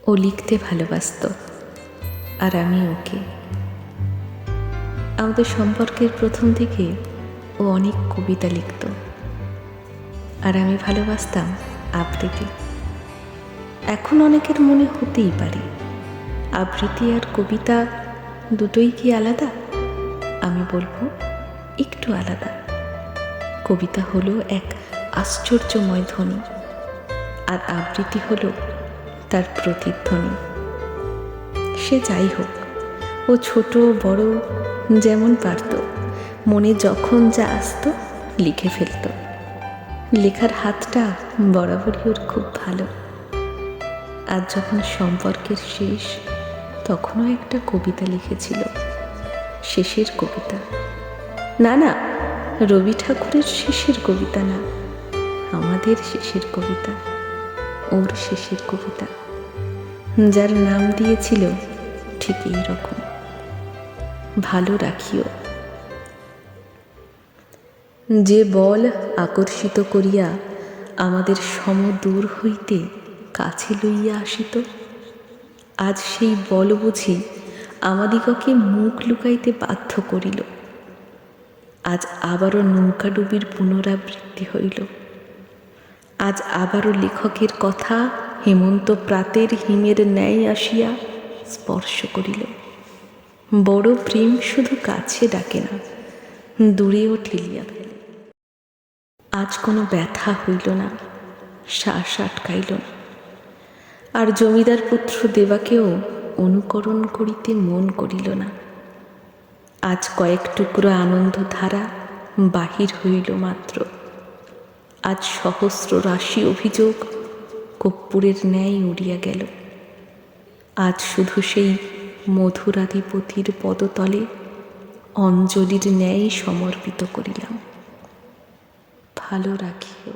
ও লিখতে ভালোবাসত, আর আমি ওকে। আমাদের সম্পর্কের প্রথম থেকে ও অনেক কবিতা লিখত, আর আমি ভালোবাসতাম আবৃত্তি। এখন অনেকের মনে হতেই পারে আবৃত্তি আর কবিতা দুটোই কি আলাদা? আমি বলবো একটু আলাদা। কবিতা হলো এক আশ্চর্যময় ধ্বনি, আর আবৃত্তি হলো তার প্রতিধ্বনি। সে যাই হোক, ও ছোট বড় যেমন পারত, মনে যখন যা আসতো লিখে ফেলত। লেখার হাতটা বরাবরই ওর খুব ভালো। আর যখন সম্পর্কের শেষ, তখনও একটা কবিতা লিখেছিল, শেষের কবিতা। না না, রবি ঠাকুরের শেষের কবিতা না, আমাদের শেষের কবিতা, ওর শেষের কবিতা, যার নাম দিয়েছিল ঠিক এই রকম, ভালো রাখিও। যে বল আকর্ষিত করিয়া আমাদের সমদূর হইতে কাছে লইয়া আসিত, আজ সেই বল বুঝি আমাদিগকে মুখ লুকাইতে বাধ্য করিল। আজ আবারও নৌকাডুবির পুনরাবৃত্তি হইল। আজ আবারও লেখকের কথা হেমন্ত প্রাতের হিমের ন্যায় আসিয়া স্পর্শ করিল। বড় প্রেম শুধু কাছে ডাকে না, দূরেও ঠেলিয়া ফেলে। আজ কোনো ব্যথা হইল না, শ্বাস আটকাইল না, আর জমিদার পুত্র দেবাকেও অনুকরণ করিতে মন করিল না। আজ কয়েক টুকরো আনন্দ ধারা বাহির হইল মাত্র। আজ সহস্র রাশি অভিযোগ কর্পূরের ন্যায় উড়িয়া গেল। আজ শুধু সেই মধুরাধিপতির পদতলে অঞ্জলির ন্যায় সমর্পিত করিলাম, ভালো রাখিও।